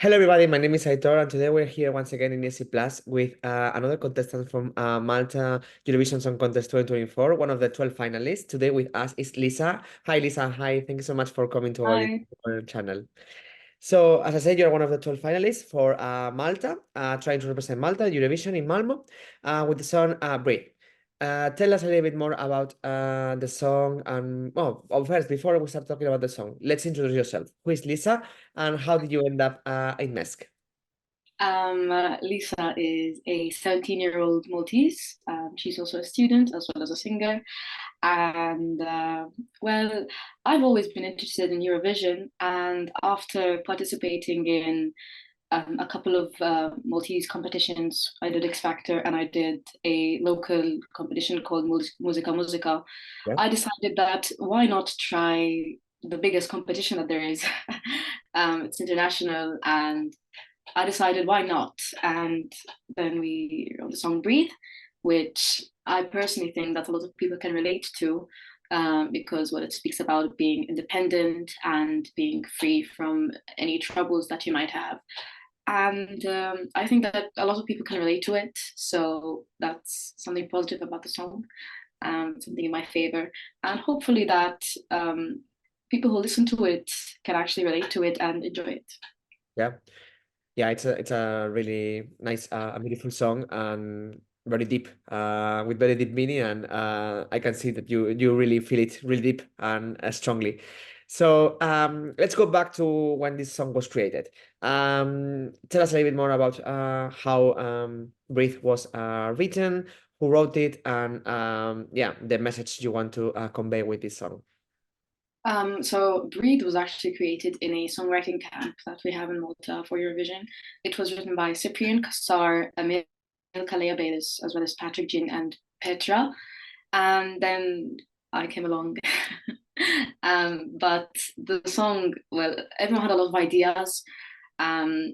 Hello, everybody. My name is Aitor, and today we're here once again in ESCplus with another contestant from Malta Eurovision Song Contest 2024, one of the 12 finalists. Today with us is Lisa. Hi, Lisa. Hi. Thank you so much for coming to Hi. our channel. So, as I said, you're one of the 12 finalists for Malta, trying to represent Malta Eurovision in Malmo with the song Breathe. Tell us a little bit more about the song. And first, before we start talking about the song, let's introduce yourself. Who is Lisa, and how did you end up in MESC? Lisa is a 17-year-old Maltese. She's also a student as well as a singer. And well, I've always been interested in Eurovision. And after participating in a couple of Maltese competitions, I did X Factor and I did a local competition called Musica Musica. Yeah. I decided that why not try the biggest competition that there is? It's international, and I decided why not? And then we wrote the song Breathe, which I personally think that a lot of people can relate to, because what it speaks about being independent and being free from any troubles that you might have. And I think that a lot of people can relate to it. So that's something positive about the song, something in my favor. And hopefully that people who listen to it can actually relate to it and enjoy it. Yeah. Yeah, it's a really nice, beautiful song and very deep, with very deep meaning, and I can see that you really feel it really deep and strongly. So let's go back to when this song was created. Tell us a little bit more about how Breathe was written, who wrote it, and yeah, the message you want to convey with this song. So Breathe was actually created in a songwriting camp that we have in Malta for Eurovision. It was written by Cyprian, Kassar, Emil Kaleabelis, as well as Patrick Jean and Petra. And then I came along. But the song, well, everyone had a lot of ideas. Um,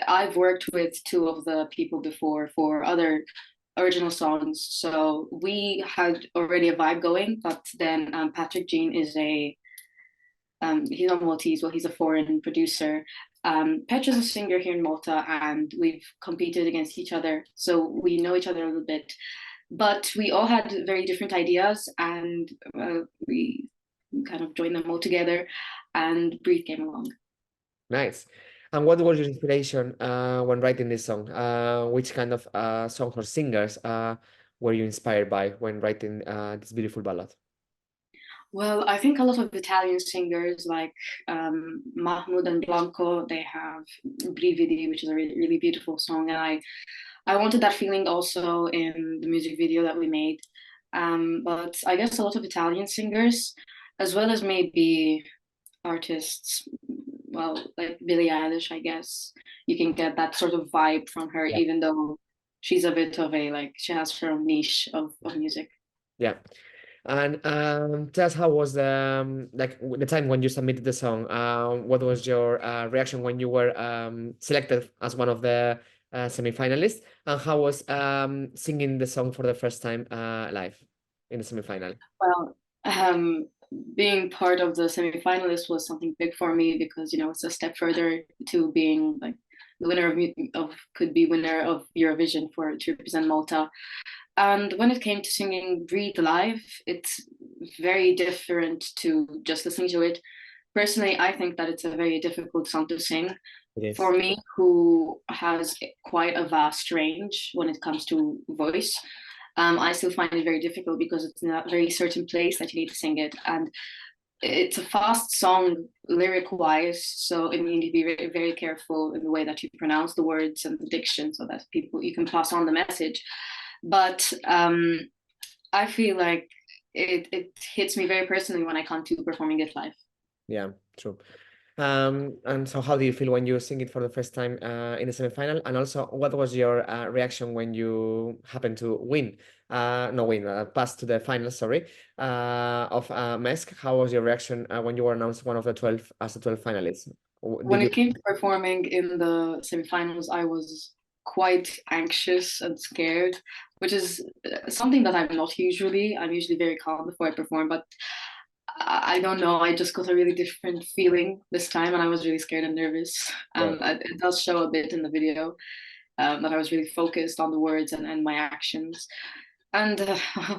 I've worked with two of the people before for other original songs, so we had already a vibe going. But then Patrick Jean is he's not Maltese, well, he's a foreign producer. Petra's a singer here in Malta, and we've competed against each other, so we know each other a little bit. But we all had very different ideas, and we kind of joined them all together, and Breathe came along. Nice. And what was your inspiration when writing this song? Which kind of songs or singers were you inspired by when writing this beautiful ballad? Well, I think a lot of Italian singers like Mahmoud and Blanco, they have Brividi, which is a really, really beautiful song. And I wanted that feeling also in the music video that we made. But I guess a lot of Italian singers, as well as maybe artists, well, like Billie Eilish, I guess. You can get that sort of vibe from her, Yeah. even though she's a bit of a, like, she has her own niche of music. Yeah. And tell us, how was the the time when you submitted the song? What was your reaction when you were selected as one of the semi-finalists? And how was singing the song for the first time live in the semi-final? Well, being part of the semi-finalists was something big for me because it's a step further to being like the winner of could be winner of Eurovision for to represent Malta. And when it came to singing Breathe live, it's very different to just listening to it. Personally, I think that it's a very difficult song to sing. It For is. me, who has quite a vast range when it comes to voice, I still find it very difficult because it's in a very certain place that you need to sing it. And it's a fast song lyric wise, so you need to be very, very careful in the way that you pronounce the words and the diction so that people you can pass on the message. But I feel like it hits me very personally when I come to performing it live. Yeah, true. And so how do you feel when you sing it for the first time in the semi-final? And also, what was your reaction when you happened to win? No, win, pass to the final, sorry, of MESC. How was your reaction when you were announced one of the 12 as the 12 finalists? Did When you? it came to performing in the semifinals, I was quite anxious and scared, which is something that I'm not usually. I'm usually very calm before I perform, but I don't know. I just got a really different feeling this time, and I was really scared and nervous. Yeah. It does show a bit in the video, that I was really focused on the words and my actions. And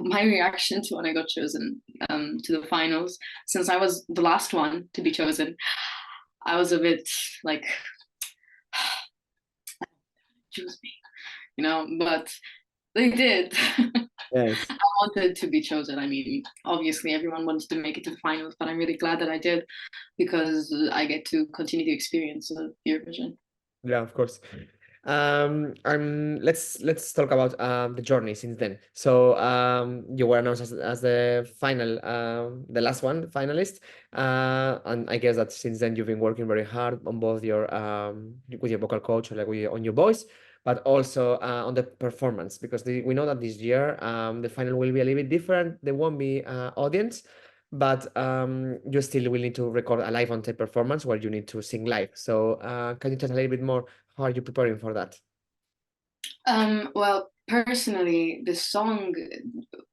my reaction to when I got chosen to the finals, since I was the last one to be chosen, I was a bit like, choose me, but they did. Yes. I wanted to be chosen. I mean, obviously, everyone wanted to make it to the finals, but I'm really glad that I did because I get to continue the experience of Eurovision. Yeah, of course. Let's talk about the journey since then. So you were announced as the final, the last one finalist, and I guess that since then you've been working very hard on both your with your vocal coach, or like on your voice, but also on the performance, because we know that this year the final will be a little bit different. There won't be audience, but you still will need to record a live on tape performance where you need to sing live. So can you tell a little bit more? How are you preparing for that? Well, personally, the song,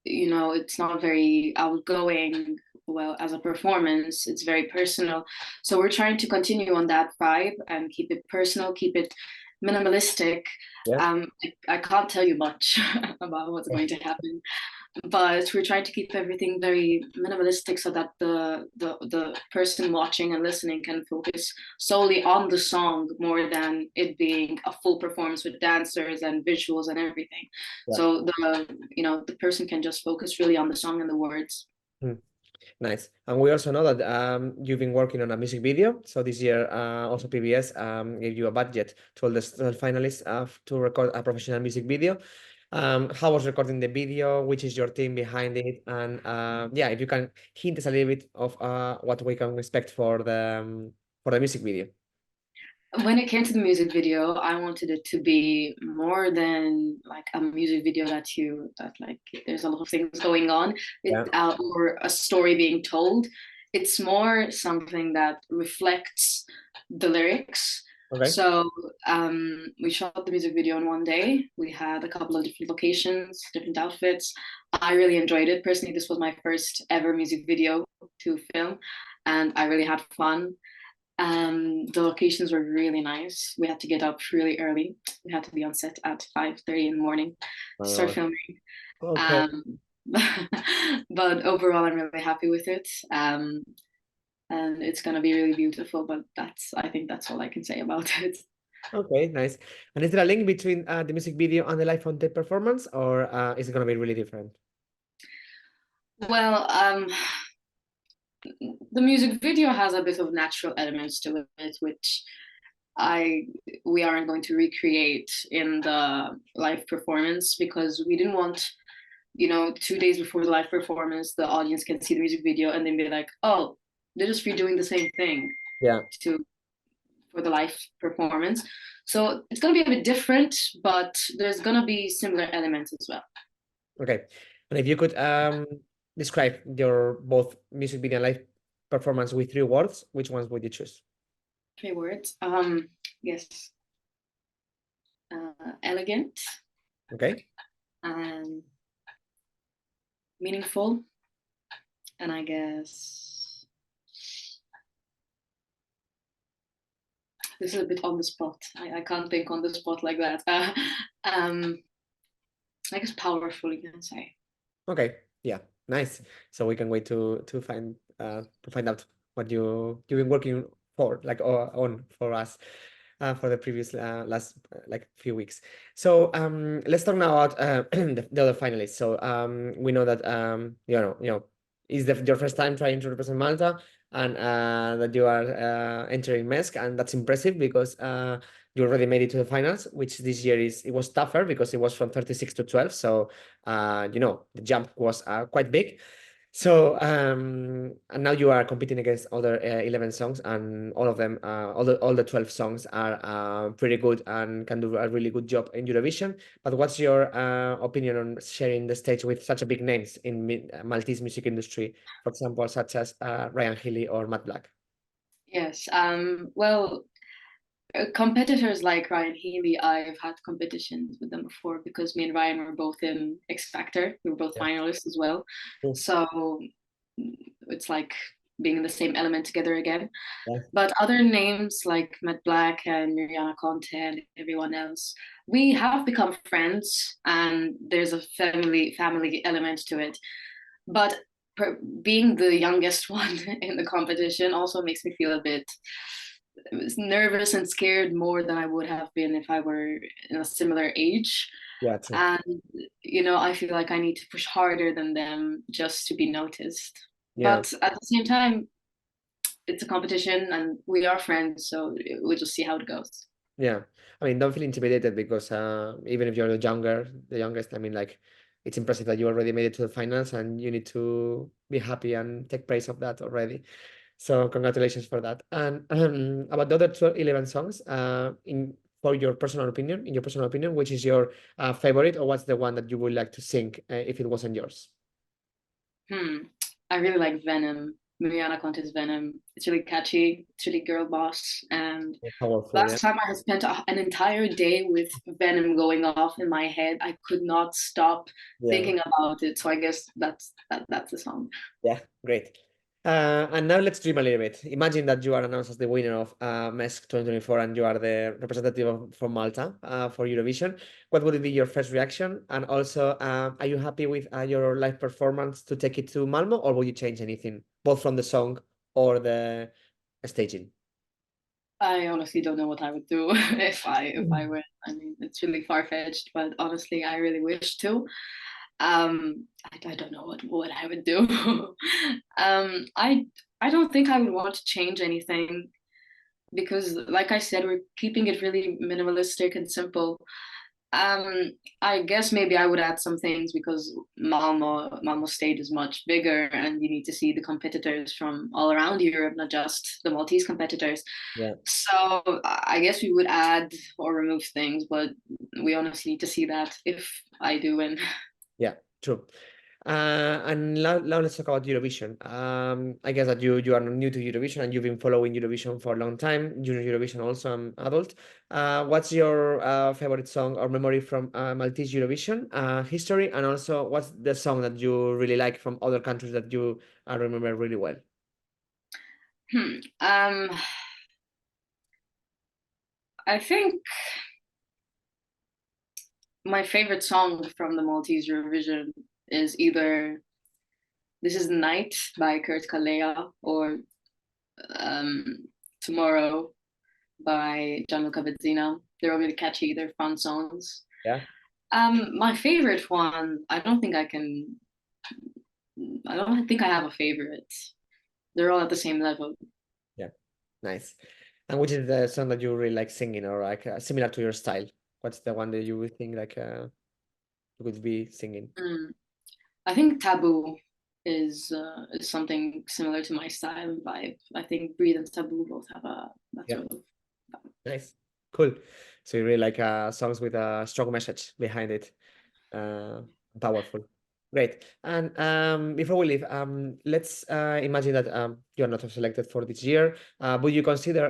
it's not very outgoing. Well, as a performance, it's very personal. So we're trying to continue on that vibe and keep it personal, keep it minimalistic. Yeah. I can't tell you much about what's going to happen, but we're trying to keep everything very minimalistic so that the person watching and listening can focus solely on the song more than it being a full performance with dancers and visuals and everything. Yeah. So the person can just focus really on the song and the words. Hmm. Nice. And we also know that you've been working on a music video. So this year, also PBS gave you a budget to all the finalists to record a professional music video. How was recording the video? Which is your team behind it? And yeah, if you can hint us a little bit of what we can expect for the music video. When it came to the music video, I wanted it to be more than like a music video that like there's a lot of things going on, Yeah. or a story being told. It's more something that reflects the lyrics. Okay. So we shot the music video in one day. We had a couple of different locations, different outfits. I really enjoyed it. Personally, this was my first ever music video to film, and I really had fun. The locations were really nice. We had to get up really early. We had to be on set at 5:30 in the morning to start Oh, filming. okay. Um, but overall, I'm really happy with it. And it's gonna be really beautiful. But I think that's all I can say about it. Okay, nice. And is there a link between the music video and the live on tape performance, or is it going to be really different? Well, the music video has a bit of natural elements to it, which we aren't going to recreate in the live performance because we didn't want 2 days before the live performance the audience can see the music video and then be like, oh, they're just redoing the same thing Yeah. to for the live performance. So it's going to be a bit different, but there's going to be similar elements as well. Okay. And if you could describe your both music video and live performance with 3 words, which ones would you choose? 3 words. Yes. Elegant Okay. and meaningful, and I guess this is a bit on the spot. I can't think on the spot like that. I guess powerful, you can say. Okay. Yeah. Nice. So we can wait to find out what you've been working for, like on for us. For the previous last like few weeks. So let's talk now about the other finalists. So we know that is your first time trying to represent Malta, and that you are entering MESC, and that's impressive because you already made it to the finals, which this year it was tougher because it was from 36 to 12. So the jump was quite big. So and now you are competing against other 11 songs, and all of them, all the 12 songs are pretty good and can do a really good job in Eurovision. But what's your opinion on sharing the stage with such a big names in Maltese music industry, for example, such as Ryan Healy or Matt Black? Yes. Well, competitors like Ryan Healy, I've had competitions with them before because me and Ryan were both in X Factor. We were both Yeah. finalists as well. Cool. So it's like being in the same element together again. Yeah. But other names like Matt Black and Mariana Conte and everyone else, we have become friends, and there's a family element to it. But being the youngest one in the competition also makes me feel a bit nervous and scared more than I would have been if I were in a similar age. Yeah, true. And I feel like I need to push harder than them just to be noticed. Yeah. But at the same time, it's a competition and we are friends, so we'll just see how it goes. Yeah, I mean, don't feel intimidated because even if you're the youngest, I mean, like, it's impressive that you already made it to the finals, and you need to be happy and take praise of that already. So congratulations for that. And about the other 12, 11 songs, in your personal opinion, which is your favorite, or what's the one that you would like to sing if it wasn't yours? Hmm. I really like Venom. Mariana Conte's Venom. It's really catchy. It's really girl boss. And Powerful, yeah. last time I had spent an entire day with Venom going off in my head. I could not stop Yeah. thinking about it. So I guess that's the song. Yeah, great. And now let's dream a little bit. Imagine that you are announced as the winner of MESC 2024 and you are the representative from Malta for Eurovision. What would be your first reaction? And also, are you happy with your live performance to take it to Malmo, or will you change anything, both from the song or the staging? I honestly don't know what I would do if I Mhm. win. I mean, it's really far-fetched, but honestly, I really wish to. I don't know what I would do. um, I I don't think I would want to change anything because, like I said, we're keeping it really minimalistic and simple. Um, I guess maybe I would add some things because Malmo State is much bigger, and you need to see the competitors from all around Europe, not just the Maltese competitors. Yeah. So I guess we would add or remove things, but we honestly need to see that if I do win. Yeah, true. And now let's talk about Eurovision. I guess that you are not new to Eurovision and you've been following Eurovision for a long time. Junior Eurovision also, I'm adult. What's your favorite song or memory from Maltese Eurovision history? And also, what's the song that you really like from other countries that you remember really well? Hmm. I think my favorite song from the Maltese Eurovision is either "This Is the Night" by Kurt Kalea or um, "Tomorrow" by Gianluca Vezzina. They're all really catchy. They're fun songs. Yeah, My favorite one, I don't think I can. I don't think I have a favorite. They're all at the same level. yeah, nice. And which is the song that you really like singing, or like similar to your style? What's the one that you would think like you could be singing? Mm. I think Taboo is something similar to my style and vibe. I think Breathe and Taboo both have that Yeah. sort of. Nice. Cool. So you really like songs with a strong message behind it. Uh, Powerful. Great. And before we leave, let's imagine that you're not selected for this year. Would you consider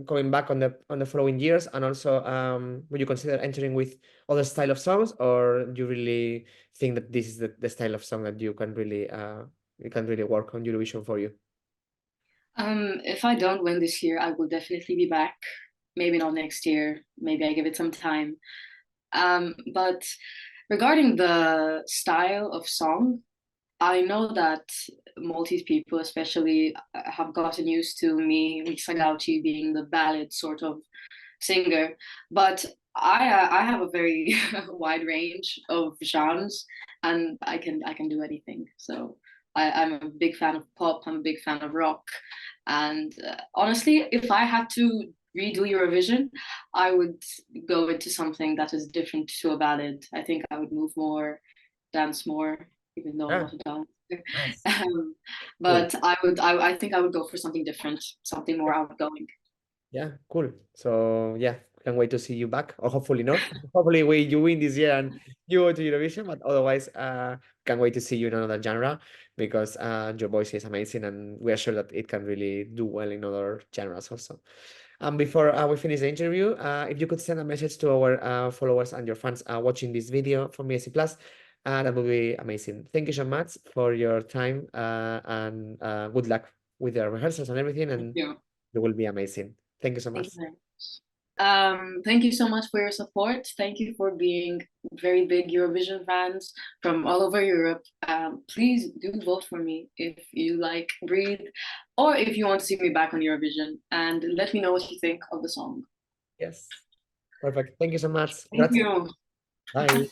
going back on the following years? And also, would you consider entering with other style of songs, or do you really think that this is the style of song that you can really work on Eurovision for you? If I don't win this year, I will definitely be back. Maybe not next year. Maybe I give it some time. But regarding the style of song, I know that Maltese people, especially, have gotten used to me, Lisa Gauci, being the ballad sort of singer. But I have a very wide range of genres, and I can do anything. So I'm a big fan of pop. I'm a big fan of rock, and honestly, if I had to redo Eurovision, I would go into something that is different to a ballad. I think I would move more, dance more, even though I'm Yeah, not a dancer. nice. Um, Cool. but I think I would go for something different, something more outgoing. Yeah, cool. So yeah, can't wait to see you back, or hopefully not. Hopefully you win this year and you go to Eurovision, but otherwise, can't wait to see you in another genre because your voice is amazing, and we are sure that it can really do well in other genres also. Before we finish the interview, if you could send a message to our followers and your fans watching this video from ESCplus, That will be amazing. Thank you so much for your time, and good luck with the rehearsals and everything, Thank and you. it will be amazing. Thank you so Thank much. you very much. Thank you so much for your support. Thank you for being very big Eurovision fans from all over Europe. Please do vote for me if you like Breathe, or if you want to see me back on Eurovision, and let me know what you think of the song. Yes. Perfect. Thank you so much. Thank Grazie. you. Bye.